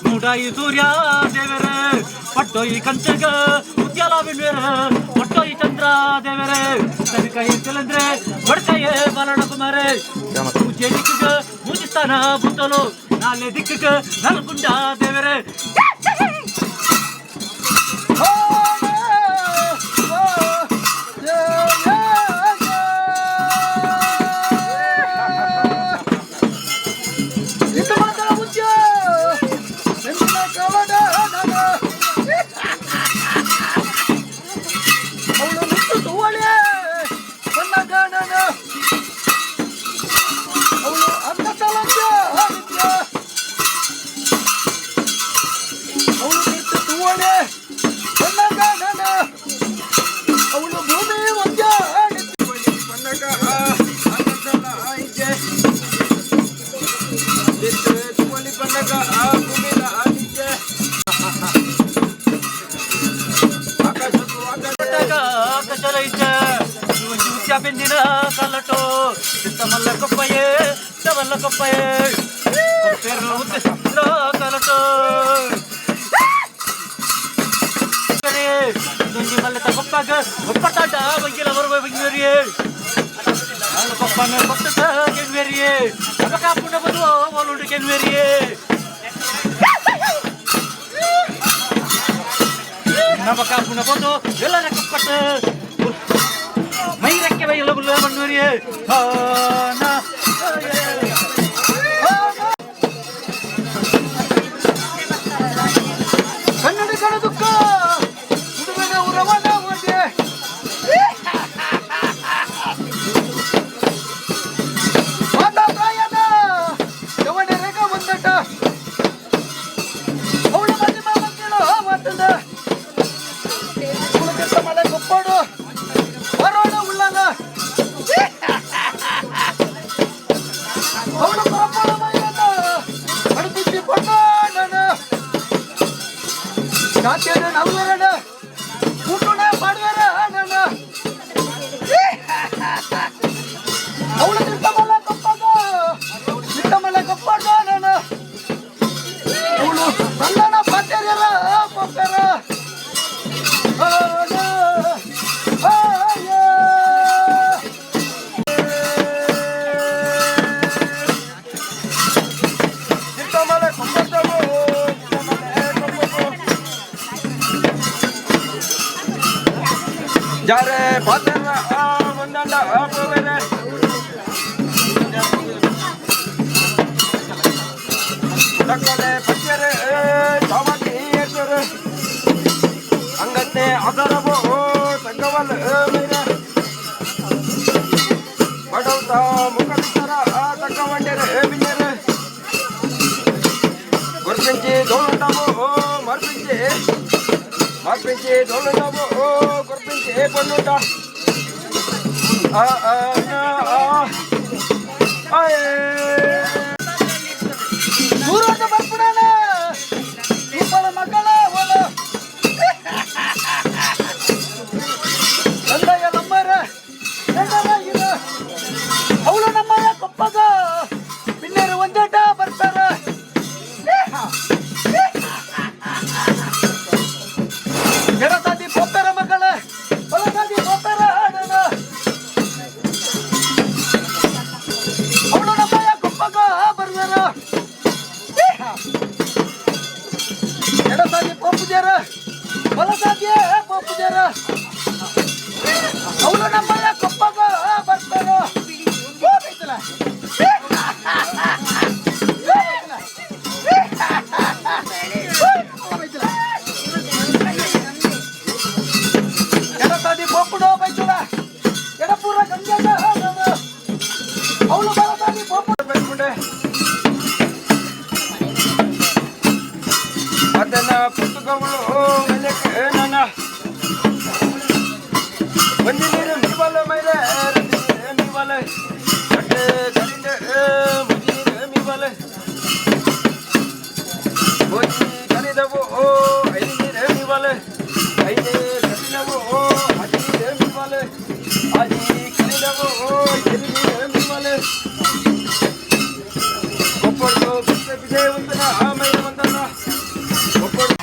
ಮುಡಾಯಿ ಸೂರ್ಯ ದೇವರ ಪಟ್ಟೋಯಿ ಕಂಚಗ ಉದ್ಯಾಲ ಬಿಡ್ವೇರ ಪಟ್ಟೋಯಿ ಚಂದ್ರ ದೇವರ ಕೈ ಚಲಂದ್ರೆ ಬಡ್ಕಯ್ಯ ಬಾಲಣ ಕುಮಾರ ಪೂಜೆ ದಿಕ್ಕಗ ಪೂಜಿಸ್ತಾನ ಬುತ್ತಲು ನಾಳೆ ದಿಕ್ಕಗ ನಲ್ಗುಂಡ ದೇವರ ಬೆಂದಿನ ಕಲ್ಲಟೋ ತಮಲ್ಲ ಕೊಪ್ಪಯೇ ತಮಲ್ಲ ಕೊಪ್ಪಯೇ ಕೊಪ್ಪೆರಲು ಉದ್ದ ಕಲ್ಲಟೋ ದುಂಜಿ ಮಲ್ಲತ ಕೊಪ್ಪಾಗ ಒಪ್ಪತ್ತಾಟ ಬಗ್ಗಿಲ ಬರುವ ಬಂಗಿರಿಯೇ ನಾನು ಕೊಪ್ಪನ ಕೊಪ್ಪತ ಕೆನ್ವೇರಿಯೇ ಅಬಕ ಪುಣ್ಯ ಬರುವ ಓಲುಂಡು ಕೆನ್ವೇರಿಯೇ ನಬಕ ಪುಣ್ಯ ಬಂದು ಎಲ್ಲರ ಕೊಪ್ಪಟ ಮೈರಕ್ಕೆ ಬೈಲ ಬುಲ್ಲ ಬಂದವರಿಯೇ ಕನ್ನಡ ಕಣ ದುಃಖ ಹುಡುಗನ ಉರವನ ಒಂದೇ ಮಾತಾ ಪ್ರಾಯದ ಯವನ ರೇಖ ಒಂದಟ ಅವಳ ಮಧ್ಯಮ ಮಕ್ಕಳು ಮಾತಂದ ಉಳಿದ ಮಳೆ ಕೊಪ್ಪಡು ಜಾರೆ ಪಾತ್ರ ಒಂದಂಡ ಹೋಗರೆ ತಕ್ಕಲೆ ಪಚ್ಚರೆ ಚಾಮತಿ ಏರ್ತಾರೆ ಅಂಗತ್ತೆ ಅದರಬೋ ಸಂಗವಲ್ ಮೇರೆ ಬಡೌತ ಮುಖಲಿತರ ತಕ್ಕವಂಡರೆ ಬಿಂಜರೆ ಗುರ್ಪಿಂಚಿ ದೋಳುಂಡಬೋ ಮರ್ಪಿಂಚಿ ಮಾರ್ಪಿಂಚಿ ದೋಳುಂಡಬೋ ಗುರ್ಪಿಂಚಿ ಪನ್ನುಂಡ ದೂರದ ಬರ್ಬಿಡೋಣ ಇಬ್ಬರ ಮಕ್ಕಳ ಹೋಲು ತಂದೆಯ ನಂಬರ ಇದು ಅವಳು ನಮ್ಮಯ ಕೊಪ್ಪಗ ಪಿನ್ನೇರು ಒಂದೇಟ ಬರ್ತಾರ ಎಡಸಾದಿ ಪೋಪೆರ ಮಗಳ ಬಲಸಾದಿ ಪೋಪೆರ ಹಾಡೋಣ ಅವಳು ನಮ್ಮಯ ಕೊಪ್ಪಗ ಬರ್ತಾರ ಎಡಸಾದಿ ಪೋಪುಜರ ಬಲಸಾದಿಯೇ ಪೋಪುಜರ ಅವಳು ನಮ್ಮಯ ಕೊಪ್ಪಗ ಬರ್ತಾರ ಎಡಸಾದಿ ಪೋಪುಡೋ ಬೈಚುಡ ಎಡಪೂರ ಗಂಗೆಗ ಅವಳು ಬಲಸಾದಿ ಪೋಪುಡ ಬೈಚುಡೆ ಅದನ್ನ ಪುಸ್ತಕಗಳು ನನ್ನ ಒಂದಿ ನೀರು ಮೀಬಾಲ ಮೈರೆ ಮೀಬಾಲ ಕಟ್ಟೆ ಕರಿಂದ ಮುಜಿ ನೀರು ಮೀಬಾಲ ಹೋಗಿ ಕರಿದ ಆಮೇಲೆ ಬಂದಲ್ಲ ಒಬ್ಬರು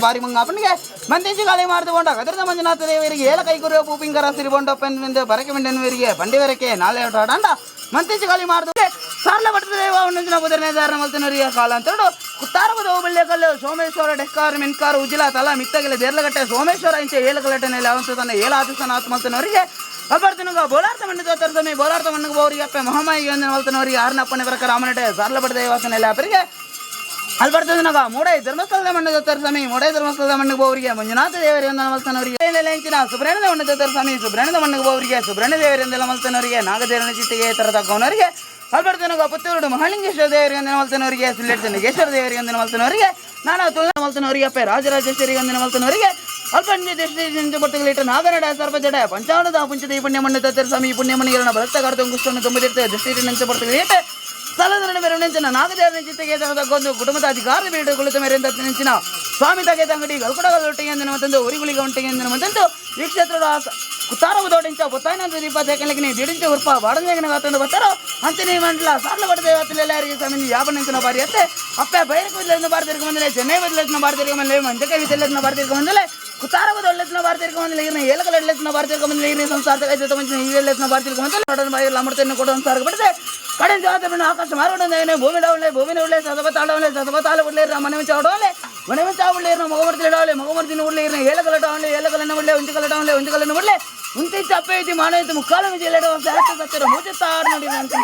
ಬಾರಿ ಮಂಗ ಅಪ್ಪನಿಗೆ ಮಂತಿಂಚಿ ಗಾಳಿ ಮಾಡ್ದುಕೊಂಡ ಗದರದ ಮಂಜುನಾಥ ದೇವರಿಗೆ ಏಲ ಕೈಗುರು ಪೂಪಿಂಗರ ಸಿರಿಬೊಂಡಪ್ಪನಿಂದ ಬರಕೆ ಮಿಂಡನವರಿಗೆ ಬಂಡಿವರಕ್ಕೆ ನಾಳೆ ಆಟಾಡ ಮಂತಿಂಚಿ ಗಾಳಿ ಮಾಡ್ದು ಸಾರ್ಲ ಭಟ್ಟ ದೇವ ಒಂದೊಂದಿನ ಬುಧರನೇದಾರನ ಮಲ್ತನವರಿಗೆ ಕಾಲ ಅಂತೇಳು ಕುತ್ತಾರಬದ ಬೆಳ್ಳೆಕಲ್ಲು ಸೋಮೇಶ್ವರ ಡೆಕ್ಕಾರ್ ಮಿನ್ಕಾರ್ ಉಜಿಲ ತಲ ಮಿತ್ತಗಿಲ ದೇರ್ಲಗಟ್ಟೆ ಸೋಮೇಶ್ವರ ಇಂಚೆ ಏಲಗಲಟನೆಯಲ್ಲಿ ಅವಂತ ತನ್ನ ಏಲ ಆದಿಸನಾಥ ಮಲ್ತನವರಿಗೆ ಅಲ್ಬರ್ತನಗ ಬೋಲಾರ್ಥ ಮಣ್ಣು ತೋತರ ಸಮಯ ಬೋಲಾರ್ಥ ಮಣ್ಣಗೆ ಬೋರಿಗೆ ಅಪ್ಪೆ ಮಹಾಮಾಯಿ ಒಂದಿನ ಮಲ್ತನವರಿಗೆ ಆರನಪ್ಪನೆ ಬರಕ ರಾಮನಟೆ ಸಾರ್ಲ ಭಟ್ಟ ದೇವಾಸನೆಲ್ಲ ಅಪ್ಪರಿಗೆ ಅಲ್ಬರ್ತನಗ ಮೂಡೈ ಧರ್ಮಸ್ಥಳದ ಮಣ್ಣು ದತ್ತರ ಸ್ವಾಮಿ ಮೂಡೈ ಧರ್ಮಸ್ಥಳದ ಮಣ್ಣಿಗೆ ಬೋವರಿಗೆ ಮಂಜುನಾಥ ದೇವರಿಂದ ಮಲ್ತನವರಿಗೆ ಹೆಂಚಿನ ಸುಬ್ರಹ್ಮಣ್ಯದ ಮಣ್ಣು ದತ್ತರ ಸ್ವಾಮಿ ಸುಬ್ರಹ್ಮಣ್ಯದ ಮಣ್ಣಿಗೆ ಬೋವರಿಗೆ ಸುಬ್ರಹ್ಮಣ್ಯ ದೇವರಿಂದ ಮಲ್ತನವರಿಗೆ ನಾಗದೇವನ ಚಿತ್ತಿಗೆ ತರ ತಕ್ಕವನವರಿಗೆ ಅಲ್ಬರ್ತನಗ ಪುತ್ತೂರು ಮಹಾಲಿಂಗೇಶ್ವರ ದೇವರಿಂದ ಮಲ್ತನವರಿಗೆ ಸಿಲ್ಲೆಟ್ ಚನ್ನಗೇಶ್ವರ ದೇವರಿಂದ ಮಲ್ತನವರಿಗೆ ನಾನು ತುಳನ ಮಲ್ತನವರಿಗೆ ಅಪ್ಪೆ ರಾಜರಾಜೇಶ್ವರಿ ಒಂದಿನ ಮಲ್ತನವರಿಗೆ ಅಲ್ಪಂಜ ದೇಶ ಬಟ್ಟುಗಳಿಟ್ಟು ನಾಗನಡ ಸರ್ಪಜಡ ಪಂಚಾವಣದ ಪುಂಚದ ಪುಣ್ಯ ಮಣ್ಣು ದತ್ತರ ಸ್ವಾಮಿ ಪುಣ್ಯ ಮಣಿಗಳನ್ನ ಬಲತ್ತಗಾರ್ತ ಗುಷ್ಟನ್ನು ತುಂಬಿದಿರ್ತೇವೆ ದೃಷ್ಟಿ ನಂಚ ಬಟ್ಟುಗಳಿಟ್ಟು ಸ್ಥಳದ ಮೆರವಣಿಂಚಿನ ನಾಗದೇವರ ಚಿತ್ತಿಗೆ ತಗೊಂಡು ಕುಟುಂಬದ ಅಧಿಕಾರದ ಬೀಡು ಕುಳಿತ ಮೇರೆಂದ ನೆಂಚಿನ ಸ್ವಾಮಿ ತಗೆ ತಂಗಡಿ ಗಲ್ಕೊಡಗಲೊಟ್ಟಿಗೆ ಎಂದಿನ ಮತ್ತೊಂದು ಉರಿಗುಳಿಗೆ ಒಂಟಿಗೆ ಎಂದಿನ ಮತ್ತೊಂದು ಈ ಕ್ಷೇತ್ರದ ಕುತ್ತಾರವು ದೋಡಿಂಚ ಪುತ್ತಾಯಿನಂತ ದೀಪ ತೆಕ್ಕಲಿಗೆ ದಿಡಿಂಚ ಉರ್ಪ ಬಾಡಂಜನ ಗಾತಂದು ಬರ್ತಾರೋ ಅಂಚನೆ ಮಂಡಲ ಸಾರ್ಲ ಬಡ ದೇವತೆಲ್ಲಾರಿಗೆ ಸ್ವಾಮಿ ಯಾಪನಿಂಚಿನ ಬಾರಿ ಅತ್ತೆ ಅಪ್ಪೆ ಬೈರಕ್ಕೆ ಬದಲಿನ ಬಾರ್ತಿರ್ಕ ಬಂದಲೆ ಚೆನ್ನೈ ಬದಲಿನ ಬಾರ್ತಿರ್ಕ ಬಂದಲೆ ಮಂಜಕ ವಿದಲಿನ ಬಾರ್ತಿರ್ಕ ಬಂದಲೆ ಕುತ್ತಾರವು ದೊಡ್ಡಲಿನ ಬಾರ್ತಿರ್ಕ ಬಂದಲೆ ಇರ್ನ ಏಲಕಲಡ್ಲಿನ ಬಾರ್ತಿರ್ಕ ಬಂದಲೆ ಇರ್ನ ಸಂಸಾರ ಕೈತ ಮಂಚಿನ ಈವೆಲ್ಲಿನ ಬಾರ್ತಿರ್ಕ ಬಂದಲೆ ನೋಡೋಣ ಬಾಯಿಲ್ಲ ಅಮೃತನ್ನು ಕೊಡೋ ಸಂಸಾರ ಬಿಡದೆ ಕಡೆ ಜಾತರನ್ನು ಆಕಾಶ ಮಾರೋಣ ಭೂಮಿ ಡೌಲೆ ಭೂಮಿ ಉಳ್ಳೆ ಸದಬತಾಳ ಉಳ್ಳೆ ಮನೆ ಮಿಂಚ ಹೊಡೋಲೆ ಮನೆ ಮಿಂಚ ಉಳ್ಳೆ ಮಗಮರ್ತಿ ಇಡೋಲೆ ಮಗಮರ್ತಿನ ಉಳ್ಳೆ ಇರ್ನ ಏಲಕಲಟವಲೆ ಏಲಕಲನ್ನ ಉಳ್ಳೆ ಒಂಜುಕಲಟವಲೆ ಒಂಜುಕಲನ್ನ ಉಳ್ಳೆ ಮುಂಚೆ ಚಪ್ಪೆ ಐತಿ ಮಾನ ಐತಿ ಮುಕ್ಕಾಲ ವಿಜಯ ಸತ್ತಿರ ಮೂಚೆ ತಾರು ನೋಡಿದ ಅಂತ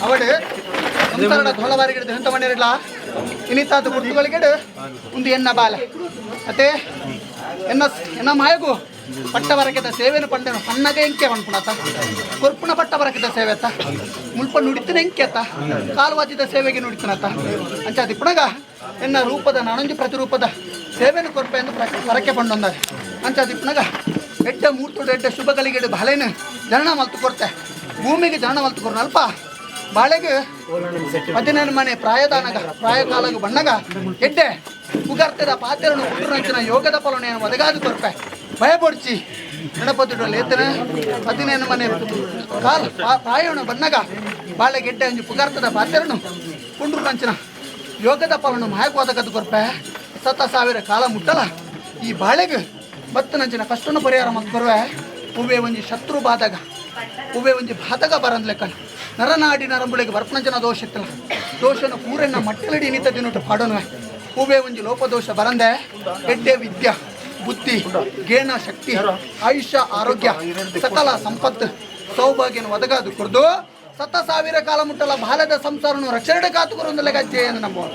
ಅವಡು ಸಂಸಾರದ ಹೊಲವಾರಿಗಿಡ್ದು ಎಂತ ಮಾಡಿರಲ್ಲ ಇನ್ನಿತ್ತಾದ ಗುರ್ತುಗಳಿಗಿಡು ಒಂದು ಎನ್ನ ಬಾಲ ಅತ್ತೆ ಎನ್ನ ಮಾಯಗು ಪಟ್ಟ ಬರಕೆದ ಸೇವೆನು ಪಂಡನು ಸಣ್ಣಗೆ ಎಂಕೆ ಅನ್ಪುಣತ ಕೊರ್ಪುಣ ಪಟ್ಟ ಬರಕೆದ ಸೇವೆ ಅತ್ತ ಮುಲ್ಪ ನುಡಿತನ ಎಂಕೆ ಅತ್ತ ಕಾಲುವಾಜಿದ ಸೇವೆಗೆ ನುಡಿತನತ್ತ ಅಂಚಾದಿ ಪುಣಗ ಎನ್ನ ರೂಪದ ನಾನೊಂದು ಪ್ರತಿರೂಪದ ಸೇವೆನು ಕೊರ್ಪೆ ಎಂದು ಬರಕೆ ಪಂಡೊಂದಾರೆ ಅಂಚಾದಿ ಪುಣಗ ಎಡ್ಡ ಮೂರ್ತುಡು ಎಡ್ಡ ಶುಭಗಳಿಗೆಡು ಬಾಳೆನು ಜನ ಮಲ್ತು ಕೊಡ್ತೆ ಭೂಮಿಗೆ ಜನ ಮಲ್ತು ಕೊಡ್ನ ಅಲ್ಪ ಬಾಳೆಗೆ 14 ಮನೆ ಪ್ರಾಯದಾನಗ ಪ್ರಾಯಕಾಲಗ ಬಣ್ಣಗ ಎಡ್ಡೆ ಉಗರ್ತದ ಪಾತ್ರೆಯನ್ನು ಕುಟುರಂಚಿನ ಯೋಗದ ಫಲನೆಯನ್ನು ಒದಗಾದು ಕೊರ್ಪೆ ಭಯಪಡಿಸಿ ಗಣಪತಿಗಳು ಏತನ 14 ಮನೆ ಕಾಲ ಪ್ರಾಯಣ ಬಣ್ಣಗ ಬಾಳೆಗೆ ಎಡ್ಡೆ ಒಂದು ಪುಗಾರ್ತದ ಪಾತ್ರೆಯನ್ನು ಕುಂಡ್ರಂಚಿನ ಯೋಗದ ಫಲನು ಮಾಯಕ ಒದಗದು ಕೊರ್ಪೆ 70,000 ಕಾಲ ಮುಟ್ಟಲ ಈ ಬಾಳೆಗೆ ಬತ್ತನಂಚಿನ ಕಷ್ಟನ ಪರಿಹಾರ ಮತ್ತು ಕೊರ್ವೆ ಉವೆ ಒಂಜಿ ಶತ್ರು ಬಾದಾಗ ಉವೆ ಒಂಜಿ ಬಾಧಕ ಬರಂದ್ಲೆಕ್ಕ ನರನಾಡಿ ನರಂಬುಳಿಗೆ ಬರ್ಪಣಂಚನ ದೋಷ ಇತ್ತಲ್ಲ ದೋಷನ ಪೂರನ್ನ ಮಟ್ಟಲಡಿ ಇನಿತ ದಿನಟ್ಟು ಪಾಡೋನು ಹೂವೆ ಒಂಜಿ ಲೋಪದೋಷ ಬರಂದೆ ಎಡ್ಡೆ ವಿದ್ಯಾ ಬುದ್ಧಿ ಗೇಣ ಶಕ್ತಿ ಆಯುಷ್ಯ ಆರೋಗ್ಯ ಸಕಲ ಸಂಪತ್ತು ಸೌಭಾಗ್ಯನ ಒದಗಾದು ಕುರ್ದು 70,000 ಕಾಲ ಮುಟ್ಟಲ ಬಾಲದ ಸಂಸಾರನು ರಕ್ಷಣೆ ಕಾತುಕೊರೊಂದಲೆ ಗಜ್ಜೆ ಎಂದು ನಂಬುವ